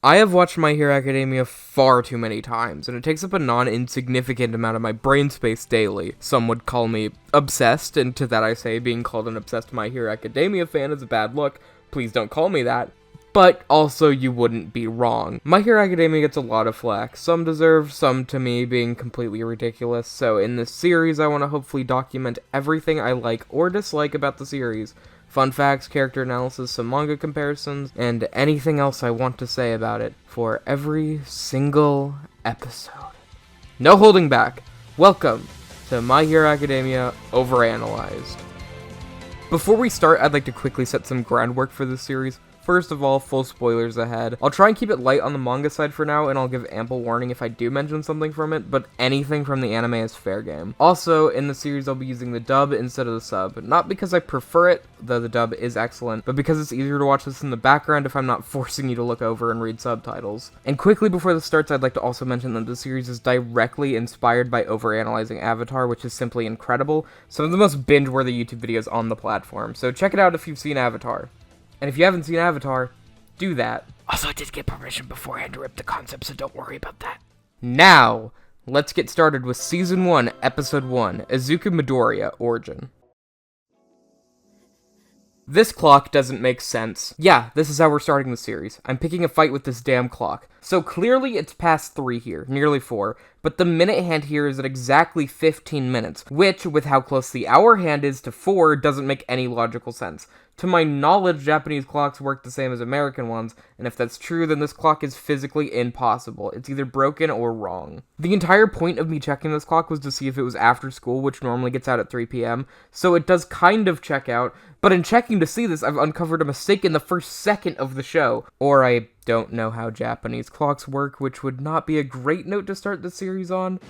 I have watched My Hero Academia far too many times, and it takes up a non-insignificant amount of my brain space daily. Some would call me obsessed, and to that I say being called an obsessed My Hero Academia fan is a bad look. Please don't call me that. But also, you wouldn't be wrong. My Hero Academia gets a lot of flack. Some deserve, some to me being completely ridiculous. So in this series, I want to hopefully document everything I like or dislike about the series. Fun facts, character analysis, some manga comparisons, and anything else I want to say about it for every single episode. No holding back. Welcome to My Hero Academia Overanalyzed. Before we start, I'd like to quickly set some groundwork for this series. First of all, full spoilers ahead. I'll try and keep it light on the manga side for now, and I'll give ample warning if I do mention something from it, but anything from the anime is fair game. Also, in the series I'll be using the dub instead of the sub, not because I prefer it, though the dub is excellent, but because it's easier to watch this in the background if I'm not forcing you to look over and read subtitles. And quickly before this starts, I'd like to also mention that the series is directly inspired by Overanalyzing Avatar, which is simply incredible. Some of the most binge-worthy YouTube videos on the platform, so check it out if you've seen Avatar. And if you haven't seen Avatar, do that. Also, I did get permission beforehand to rip the concept, so don't worry about that. Now, let's get started with Season 1, Episode 1, Izuku Midoriya, Origin. This clock doesn't make sense. Yeah, this is how we're starting the series. I'm picking a fight with this damn clock. So clearly it's past 3 here, nearly 4, but the minute hand here is at exactly 15 minutes, which, with how close the hour hand is to 4, doesn't make any logical sense. To my knowledge, Japanese clocks work the same as American ones, and if that's true, then this clock is physically impossible. It's either broken or wrong. The entire point of me checking this clock was to see if it was after school, which normally gets out at 3 p.m., so it does kind of check out, but in checking to see this, I've uncovered a mistake in the first second of the show. Or I don't know how Japanese clocks work, which would not be a great note to start the series on.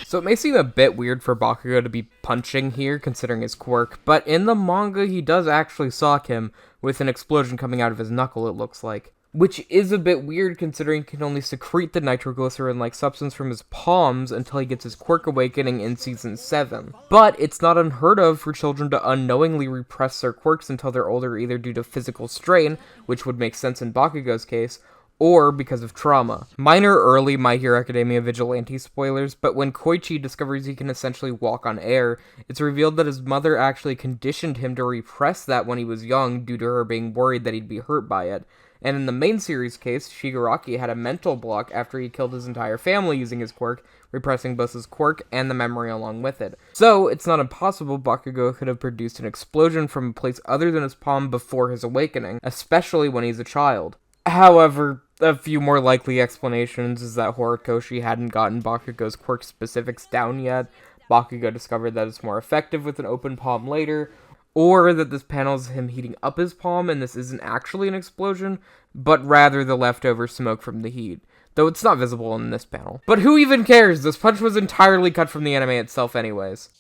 So it may seem a bit weird for Bakugo to be punching here, considering his quirk, but in the manga he does actually sock him, with an explosion coming out of his knuckle, it looks like. Which is a bit weird considering he can only secrete the nitroglycerin-like substance from his palms until he gets his quirk awakening in Season 7. But it's not unheard of for children to unknowingly repress their quirks until they're older, either due to physical strain, which would make sense in Bakugo's case, or because of trauma. Minor early My Hero Academia vigilante spoilers, but when Koichi discovers he can essentially walk on air, it's revealed that his mother actually conditioned him to repress that when he was young due to her being worried that he'd be hurt by it. And in the main series case, Shigaraki had a mental block after he killed his entire family using his quirk, repressing both his quirk and the memory along with it. So, it's not impossible Bakugo could have produced an explosion from a place other than his palm before his awakening, especially when he's a child. However, a few more likely explanations is that Horikoshi hadn't gotten Bakugo's quirk specifics down yet, Bakugo discovered that it's more effective with an open palm later, or that this panel is him heating up his palm and this isn't actually an explosion, but rather the leftover smoke from the heat, though it's not visible in this panel. But who even cares? This punch was entirely cut from the anime itself anyways.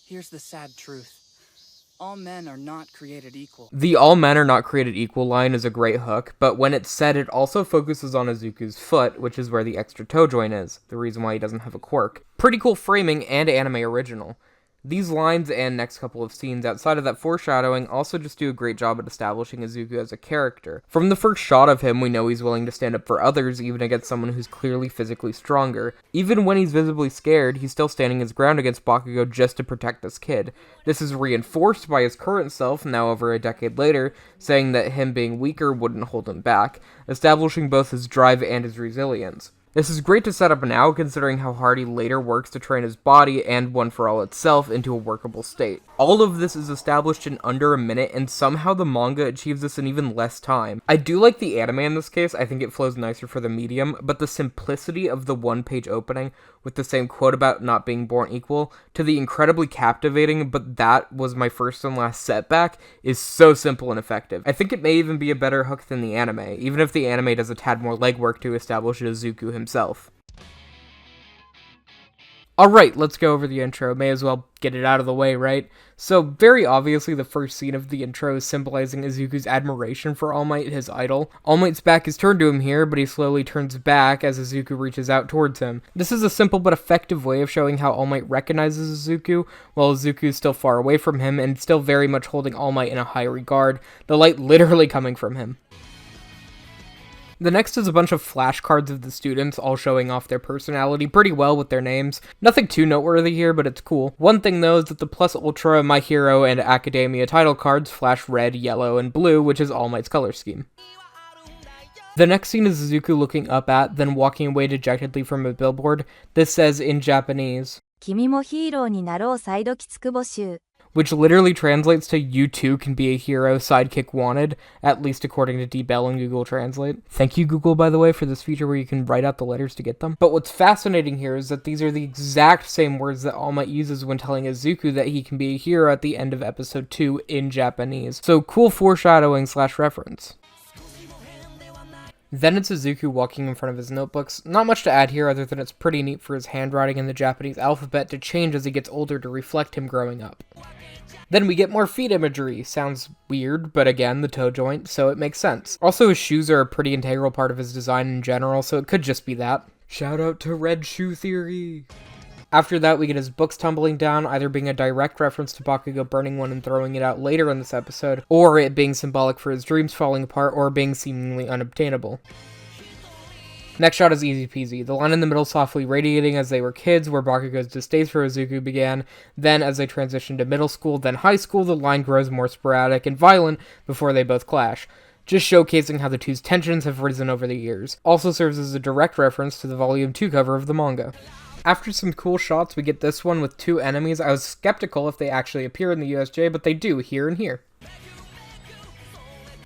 Here's the sad truth. All men are not created equal. The all men are not created equal line is a great hook, but when it's said, it also focuses on Izuku's foot, which is where the extra toe joint is, the reason why he doesn't have a quirk. Pretty cool framing and anime original. These lines and next couple of scenes outside of that foreshadowing also just do a great job at establishing Izuku as a character. From the first shot of him, we know he's willing to stand up for others, even against someone who's clearly physically stronger. Even when he's visibly scared, he's still standing his ground against Bakugo just to protect this kid. This is reinforced by his current self, now over a decade later, saying that him being weaker wouldn't hold him back, establishing both his drive and his resilience. This is great to set up now, considering how hard he later works to train his body, and One For All itself, into a workable state. All of this is established in under a minute, and somehow the manga achieves this in even less time. I do like the anime in this case, I think it flows nicer for the medium, but the simplicity of the one-page opening, with the same quote about not being born equal, to the incredibly captivating, but that was my first and last setback, is so simple and effective. I think it may even be a better hook than the anime, even if the anime does a tad more legwork to establish Izuku himself. Alright, let's go over the intro. May as well get it out of the way, right? So, very obviously, the first scene of the intro is symbolizing Izuku's admiration for All Might, his idol. All Might's back is turned to him here, but he slowly turns back as Izuku reaches out towards him. This is a simple but effective way of showing how All Might recognizes Izuku, while Izuku is still far away from him and still very much holding All Might in a high regard, the light literally coming from him. The next is a bunch of flashcards of the students, all showing off their personality pretty well with their names. Nothing too noteworthy here, but it's cool. One thing though is that the Plus Ultra, My Hero, and Academia title cards flash red, yellow, and blue, which is All Might's color scheme. The next scene is Izuku looking up at, then walking away dejectedly from a billboard. This says in Japanese, 君もヒーローになろうサイドキツク募集 which literally translates to "You too can be a hero, sidekick wanted," at least according to D-Bell and Google Translate. Thank you, Google, by the way, for this feature where you can write out the letters to get them. But what's fascinating here is that these are the exact same words that All Might uses when telling Izuku that he can be a hero at the end of episode 2 in Japanese. So cool foreshadowing / reference. Then it's Izuku walking in front of his notebooks. Not much to add here other than it's pretty neat for his handwriting in the Japanese alphabet to change as he gets older to reflect him growing up. Then we get more feet imagery. Sounds weird, but again, the toe joint, so it makes sense. Also, his shoes are a pretty integral part of his design in general, so it could just be that. Shout out to Red Shoe Theory! After that, we get his books tumbling down, either being a direct reference to Bakugo burning one and throwing it out later in this episode, or it being symbolic for his dreams falling apart, or being seemingly unobtainable. Next shot is easy peasy, the line in the middle softly radiating as they were kids, where Bakugo's distaste for Izuku began. Then, as they transition to middle school, then high school, the line grows more sporadic and violent before they both clash, just showcasing how the two's tensions have risen over the years. Also serves as a direct reference to the Volume 2 cover of the manga. After some cool shots, we get this one with two enemies. I was skeptical if they actually appear in the USJ, but they do, here and here.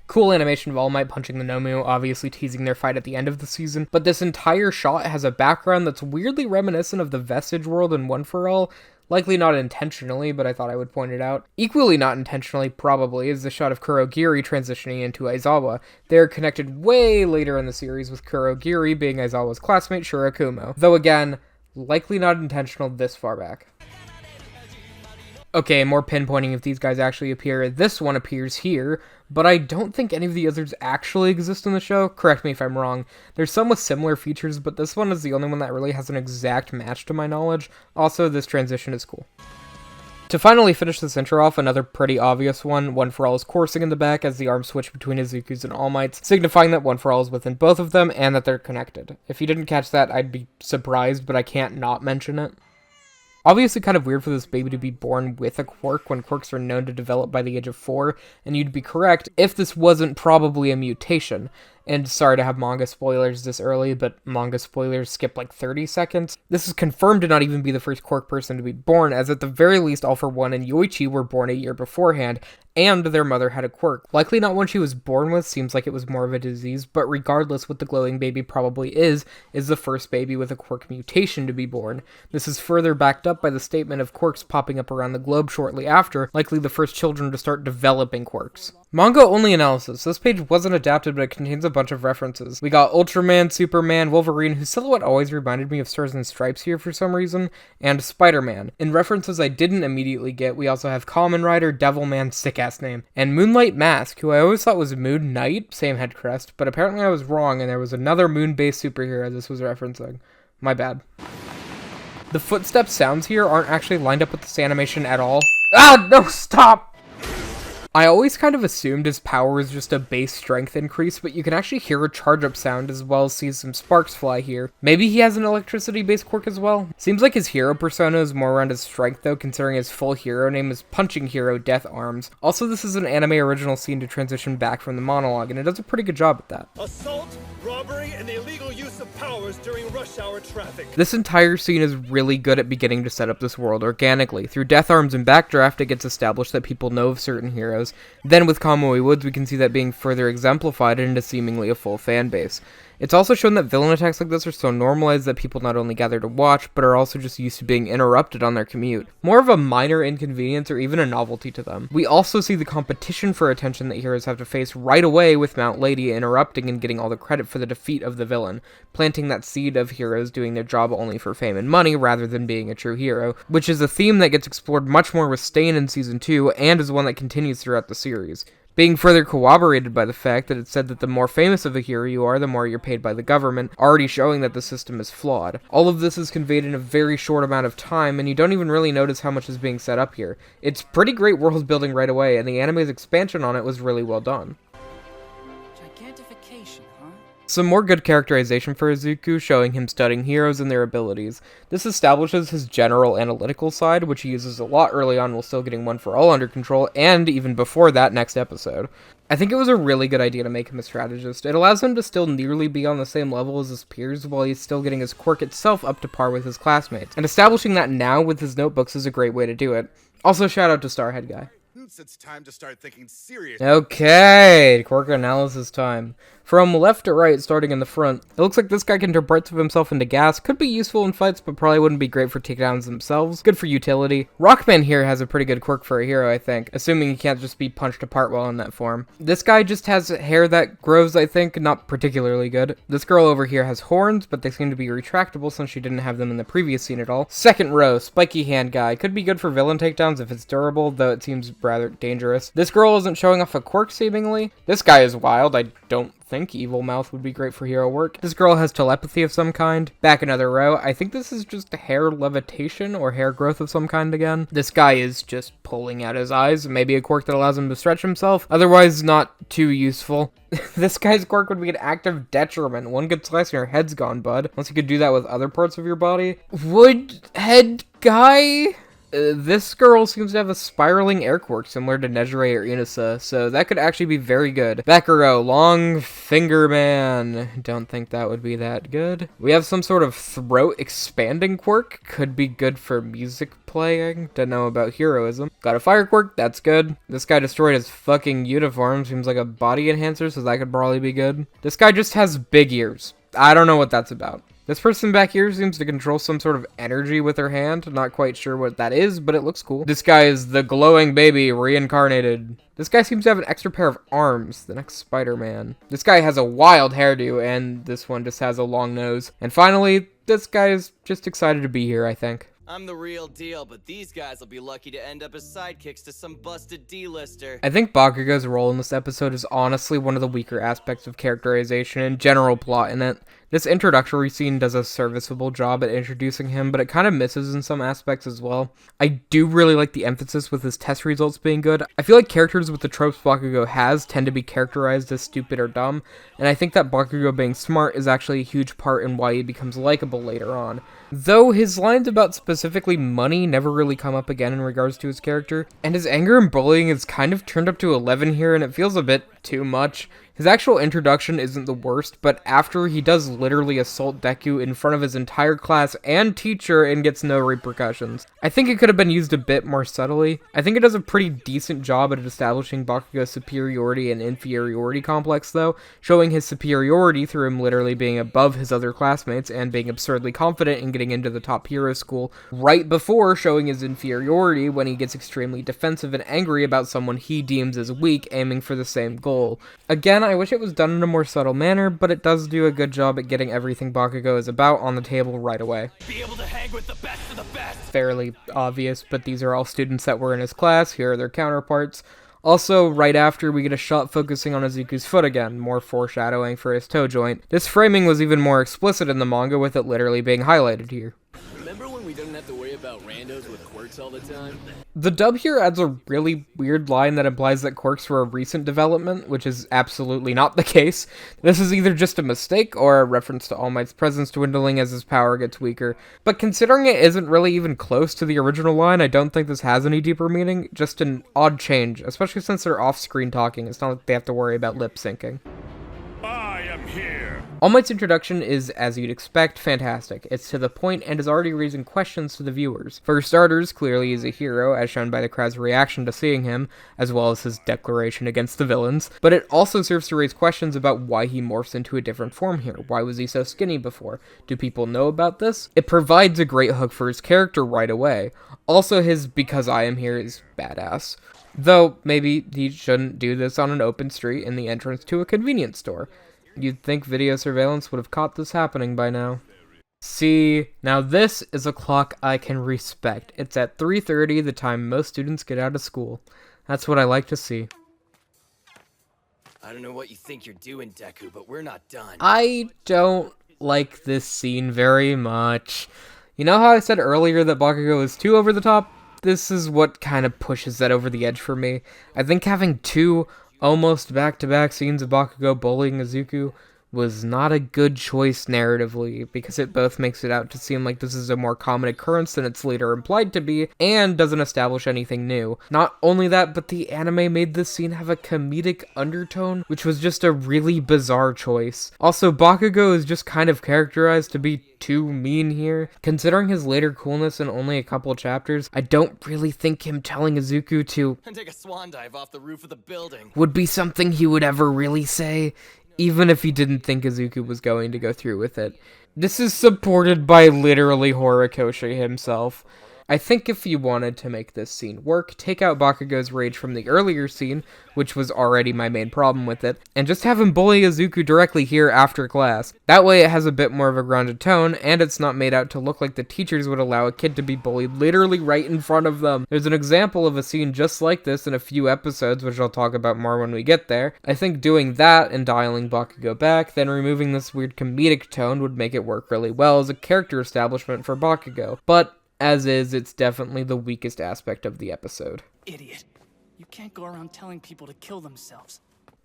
Cool animation of All Might punching the Nomu, obviously teasing their fight at the end of the season, but this entire shot has a background that's weirdly reminiscent of the Vestige world in One For All. Likely not intentionally, but I thought I would point it out. Equally not intentionally, probably, is the shot of Kurogiri transitioning into Aizawa. They are connected way later in the series, with Kurogiri being Aizawa's classmate Shirakumo. Though again, likely not intentional this far back. Okay, more pinpointing if these guys actually appear. This one appears here, but I don't think any of the others actually exist in the show. Correct me if I'm wrong. There's some with similar features, but this one is the only one that really has an exact match to my knowledge. Also, this transition is cool. To finally finish this intro off, another pretty obvious one. One For All is coursing in the back as the arms switch between Izuku's and All Might's, signifying that One For All is within both of them and that they're connected. If you didn't catch that, I'd be surprised, but I can't not mention it. Obviously kind of weird for this baby to be born with a quirk when quirks are known to develop by the age of 4, and you'd be correct if this wasn't probably a mutation. And sorry to have manga spoilers this early, but manga spoilers skip like 30 seconds. This is confirmed to not even be the first quirk person to be born, as at the very least All For One and Yoichi were born a year beforehand, and their mother had a quirk. Likely not one she was born with, seems like it was more of a disease, but regardless, what the glowing baby probably is the first baby with a quirk mutation to be born. This is further backed up by the statement of quirks popping up around the globe shortly after, likely the first children to start developing quirks. Manga only analysis. This page wasn't adapted, but it contains a bunch of references. We got Ultraman, Superman, Wolverine, whose silhouette always reminded me of Stars and Stripes here for some reason, and Spider-Man. In references I didn't immediately get, we also have Kamen Rider, Devilman, sick-ass name, and Moonlight Mask, who I always thought was Moon Knight, same head crest, but apparently I was wrong and there was another moon-based superhero this was referencing. My bad. The footstep sounds here aren't actually lined up with this animation at all. Ah, no, stop! I always kind of assumed his power was just a base strength increase, but you can actually hear a charge-up sound as well as see some sparks fly here. Maybe he has an electricity-based quirk as well? Seems like his hero persona is more around his strength though, considering his full hero name is Punching Hero Death Arms. Also, this is an anime original scene to transition back from the monologue, and it does a pretty good job at that. Assault, robbery, and the illegal use of powers during rush hour traffic. This entire scene is really good at beginning to set up this world organically. Through Death Arms and Backdraft, it gets established that people know of certain heroes. Then with Kamui Woods, we can see that being further exemplified into seemingly a full fan base. It's also shown that villain attacks like this are so normalized that people not only gather to watch, but are also just used to being interrupted on their commute. More of a minor inconvenience or even a novelty to them. We also see the competition for attention that heroes have to face right away, with Mount Lady interrupting and getting all the credit for the defeat of the villain, planting that seed of heroes doing their job only for fame and money rather than being a true hero, which is a theme that gets explored much more with Stain in Season 2 and is one that continues throughout the series, being further corroborated by the fact that it's said that the more famous of a hero you are, the more you're paid by the government, already showing that the system is flawed. All of this is conveyed in a very short amount of time, and you don't even really notice how much is being set up here. It's pretty great world building right away, and the anime's expansion on it was really well done. Gigantification, huh? Some more good characterization for Izuku, showing him studying heroes and their abilities. This establishes his general analytical side, which he uses a lot early on while still getting One for All under control, and even before that next episode. I think it was a really good idea to make him a strategist. It allows him to still nearly be on the same level as his peers while he's still getting his quirk itself up to par with his classmates, and establishing that now with his notebooks is a great way to do it. Also, shout out to Starhead Guy. It's time to start thinking seriously. Okay, quirk analysis time. From left to right, starting in the front, it looks like this guy can turn parts of himself into gas. Could be useful in fights, but probably wouldn't be great for takedowns themselves. Good for utility. Rockman here has a pretty good quirk for a hero, I think, assuming he can't just be punched apart while in that form. This guy just has hair that grows, I think, not particularly good. This girl over here has horns, but they seem to be retractable since she didn't have them in the previous scene at all. Second row, spiky hand guy. Could be good for villain takedowns if it's durable, though it seems rather dangerous. This girl isn't showing off a quirk, seemingly. This guy is wild. I don't think Evil Mouth would be great for hero work. This girl has telepathy of some kind. Back another row. I think this is just hair levitation or hair growth of some kind again. This guy is just pulling out his eyes. Maybe a quirk that allows him to stretch himself. Otherwise, not too useful. This guy's quirk would be an active detriment. One good slice and your head's gone, bud. Unless you could do that with other parts of your body. Wood head guy? This girl seems to have a spiraling air quirk similar to Nejire or Inusa, so that could actually be very good. Back row, long finger man. Don't think that would be that good. We have some sort of throat expanding quirk. Could be good for music playing. Don't know about heroism. Got a fire quirk. That's good. This guy destroyed his fucking uniform. Seems like a body enhancer, so that could probably be good. This guy just has big ears. I don't know what that's about. This person back here seems to control some sort of energy with her hand. Not quite sure what that is, but it looks cool. This guy is the glowing baby reincarnated. This guy seems to have an extra pair of arms. The next Spider-Man. This guy has a wild hairdo, and this one just has a long nose. And finally, this guy is just excited to be here, I think. I'm the real deal, but these guys will be lucky to end up as sidekicks to some busted D-lister. I think Bakugo's role in this episode is honestly one of the weaker aspects of characterization and general plot in it. This introductory scene does a serviceable job at introducing him, but it kind of misses in some aspects as well. I do really like the emphasis with his test results being good. I feel like characters with the tropes Bakugo has tend to be characterized as stupid or dumb, and I think that Bakugo being smart is actually a huge part in why he becomes likable later on. Though his lines about specifically money never really come up again in regards to his character, and his anger and bullying is kind of turned up to 11 here, and it feels a bit too much. His actual introduction isn't the worst, but after he does literally assault Deku in front of his entire class and teacher and gets no repercussions. I think it could have been used a bit more subtly. I think it does a pretty decent job at establishing Bakugo's superiority and inferiority complex though, showing his superiority through him literally being above his other classmates and being absurdly confident in getting into the top hero school, right before showing his inferiority when he gets extremely defensive and angry about someone he deems as weak, aiming for the same goal. Again, I wish it was done in a more subtle manner, but it does do a good job at getting everything Bakugo is about on the table right away. Be able to hang with the best of the best. Fairly obvious, but these are all students that were in his class. Here are their counterparts. Also, right after, we get a shot focusing on Izuku's foot again, more foreshadowing for his toe joint. This framing was even more explicit in the manga, with it literally being highlighted here. Remember when we didn't have to worry about randos with quirks all the time? The dub here adds a really weird line that implies that quirks were a recent development, which is absolutely not the case. This is either just a mistake or a reference to All Might's presence dwindling as his power gets weaker. But considering it isn't really even close to the original line, I don't think this has any deeper meaning, just an odd change, especially since they're off-screen talking. It's not like they have to worry about lip syncing. I am here. All Might's introduction is, as you'd expect, fantastic. It's to the point and is already raising questions to the viewers. For starters, clearly he's a hero, as shown by the crowd's reaction to seeing him, as well as his declaration against the villains, but it also serves to raise questions about why he morphs into a different form here. Why was he so skinny before? Do people know about this? It provides a great hook for his character right away. Also, his "because I am here" is badass. Though, maybe he shouldn't do this on an open street in the entrance to a convenience store. You'd think video surveillance would have caught this happening by now. See, now this is a clock I can respect. It's at 3:30, the time most students get out of school. That's what I like to see. I don't know what you think you're doing, Deku, but we're not done. I don't like this scene very much. You know how I said earlier that Bakugo is too over the top? This is what kind of pushes that over the edge for me. I think having two almost back-to-back scenes of Bakugo bullying Izuku was not a good choice narratively, because it both makes it out to seem like this is a more common occurrence than it's later implied to be, and doesn't establish anything new. Not only that, but the anime made this scene have a comedic undertone, which was just a really bizarre choice. Also, Bakugo is just kind of characterized to be too mean here. Considering his later coolness in only a couple chapters, I don't really think him telling Izuku to And take a swan dive off the roof of the building would be something he would ever really say, even if he didn't think Izuku was going to go through with it. This is supported by literally Horikoshi himself. I think if you wanted to make this scene work, take out Bakugo's rage from the earlier scene, which was already my main problem with it, and just have him bully Izuku directly here after class. That way it has a bit more of a grounded tone, and it's not made out to look like the teachers would allow a kid to be bullied literally right in front of them. There's an example of a scene just like this in a few episodes, which I'll talk about more when we get there. I think doing that and dialing Bakugo back, then removing this weird comedic tone would make it work really well as a character establishment for Bakugo. But as is, it's definitely the weakest aspect of the episode. Idiot. You can't go around telling people to kill themselves.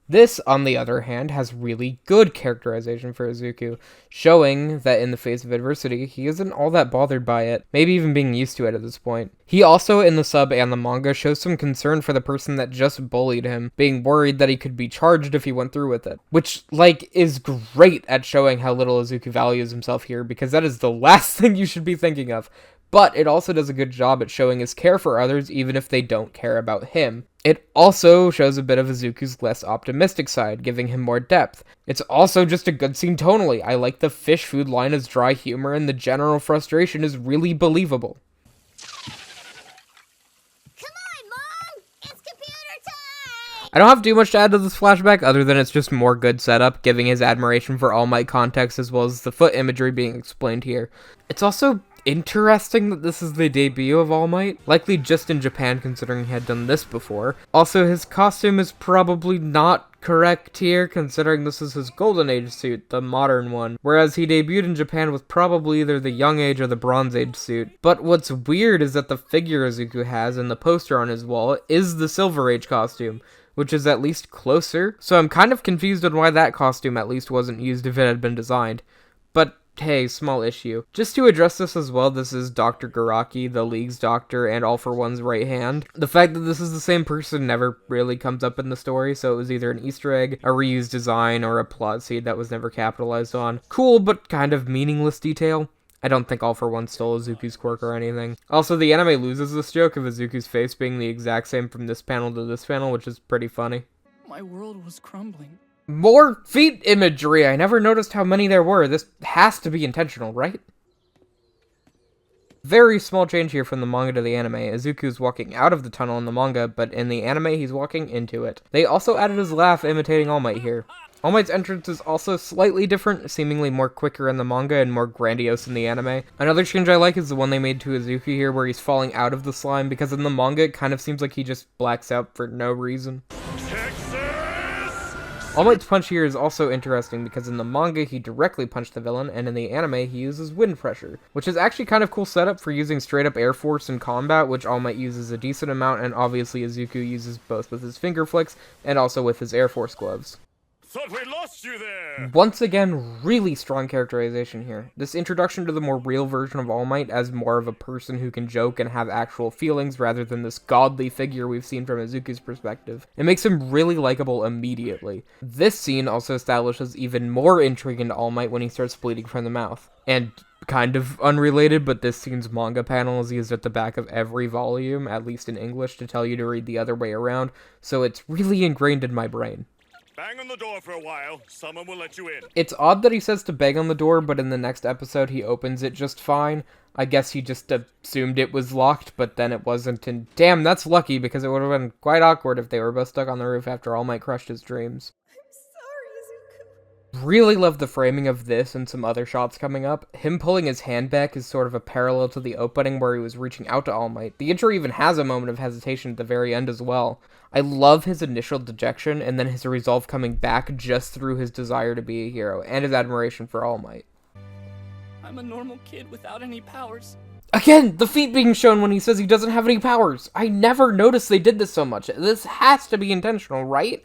This, on the other hand, has really good characterization for Izuku, showing that in the face of adversity, he isn't all that bothered by it, maybe even being used to it at this point. He also, in the sub and the manga, shows some concern for the person that just bullied him, being worried that he could be charged if he went through with it. Which, is great at showing how little Izuku values himself here, because that is the last thing you should be thinking of. But it also does a good job at showing his care for others even if they don't care about him. It also shows a bit of Izuku's less optimistic side, giving him more depth. It's also just a good scene tonally. I like the fish food line as dry humor, and the general frustration is really believable. I don't have too much to add to this flashback other than it's just more good setup, giving his admiration for All Might context as well as the foot imagery being explained here. It's also interesting that this is the debut of All Might, likely just in Japan considering he had done this before. Also, his costume is probably not correct here considering this is his Golden Age suit, the modern one, whereas he debuted in Japan with probably either the Young Age or the Bronze Age suit. But what's weird is that the figure Izuku has in the poster on his wall is the Silver Age costume, which is at least closer, so I'm kind of confused on why that costume at least wasn't used if it had been designed. But hey, small issue. Just to address this as well, this is Dr. Garaki, the League's doctor, and All for One's right hand. The fact that this is the same person never really comes up in the story, so it was either an Easter egg, a reused design, or a plot seed that was never capitalized on. Cool, but kind of meaningless detail. I don't think All for One stole Izuku's quirk or anything. Also, the anime loses this joke of Izuku's face being the exact same from this panel to this panel, which is pretty funny. My world was crumbling. More feet imagery! I never noticed how many there were. This has to be intentional, right? Very small change here from the manga to the anime. Izuku's walking out of the tunnel in the manga, but in the anime he's walking into it. They also added his laugh imitating All Might here. All Might's entrance is also slightly different, seemingly more quicker in the manga and more grandiose in the anime. Another change I like is the one they made to Izuku here where he's falling out of the slime, because in the manga it kind of seems like he just blacks out for no reason. All Might's punch here is also interesting because in the manga he directly punched the villain, and in the anime he uses wind pressure, which is actually kind of cool setup for using straight up air force in combat, which All Might uses a decent amount, and obviously Izuku uses both with his finger flicks and also with his air force gloves. Thought we lost you there! Once again, really strong characterization here. This introduction to the more real version of All Might as more of a person who can joke and have actual feelings rather than this godly figure we've seen from Izuku's perspective. It makes him really likable immediately. This scene also establishes even more intrigue into All Might when he starts bleeding from the mouth. And kind of unrelated, but this scene's manga panel is used at the back of every volume, at least in English, to tell you to read the other way around, so it's really ingrained in my brain. Bang on the door for a while. Someone will let you in. It's odd that he says to bang on the door, but in the next episode he opens it just fine. I guess he just assumed it was locked, but then it wasn't, and damn, that's lucky, because it would have been quite awkward if they were both stuck on the roof after All Might crushed his dreams. Really love the framing of this and some other shots coming up. Him pulling his hand back is sort of a parallel to the opening where he was reaching out to All Might. The intro even has a moment of hesitation at the very end as well. I love his initial dejection and then his resolve coming back just through his desire to be a hero and his admiration for All Might. I'm a normal kid without any powers. Again, the feet being shown when he says he doesn't have any powers. I never noticed they did this so much. This has to be intentional, right?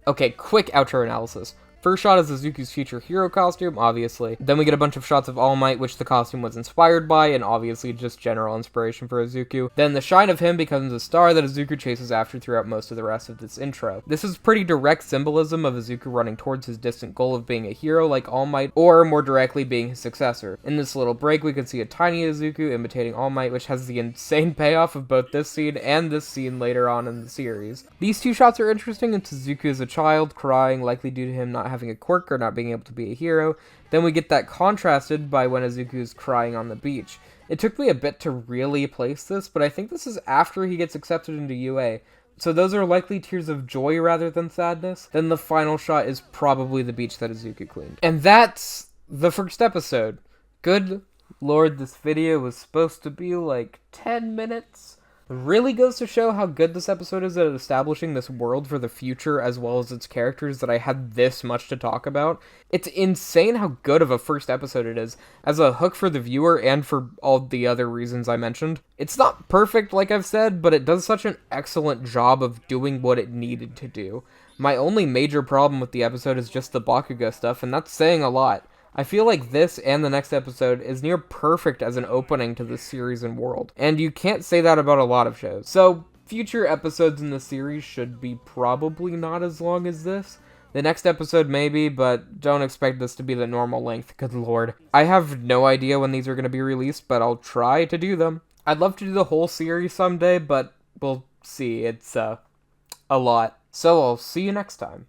Okay, quick outro analysis. First shot is Izuku's future hero costume, obviously. Then we get a bunch of shots of All Might, which the costume was inspired by, and obviously just general inspiration for Izuku. Then the shine of him becomes a star that Izuku chases after throughout most of the rest of this intro. This is pretty direct symbolism of Izuku running towards his distant goal of being a hero like All Might, or more directly being his successor. In this little break, we can see a tiny Izuku imitating All Might, which has the insane payoff of both this scene and this scene later on in the series. These two shots are interesting. It's Izuku as a child, crying, likely due to him not having a quirk or not being able to be a hero. Then we get that contrasted by when Izuku's crying on the beach. It took me a bit to really place this, but I think this is after he gets accepted into UA. So those are likely tears of joy rather than sadness. Then the final shot is probably the beach that Izuku cleaned. And that's the first episode. Good lord, this video was supposed to be like 10 minutes. Really goes to show how good this episode is at establishing this world for the future as well as its characters that I had this much to talk about. It's insane how good of a first episode it is, as a hook for the viewer and for all the other reasons I mentioned. It's not perfect, like I've said, but it does such an excellent job of doing what it needed to do. My only major problem with the episode is just the Bakugo stuff, and that's saying a lot. I feel like this and the next episode is near perfect as an opening to this series and world, and you can't say that about a lot of shows. So, future episodes in the series should be probably not as long as this. The next episode maybe, but don't expect this to be the normal length, good lord. I have no idea when these are going to be released, but I'll try to do them. I'd love to do the whole series someday, but we'll see. It's, a lot. So I'll see you next time.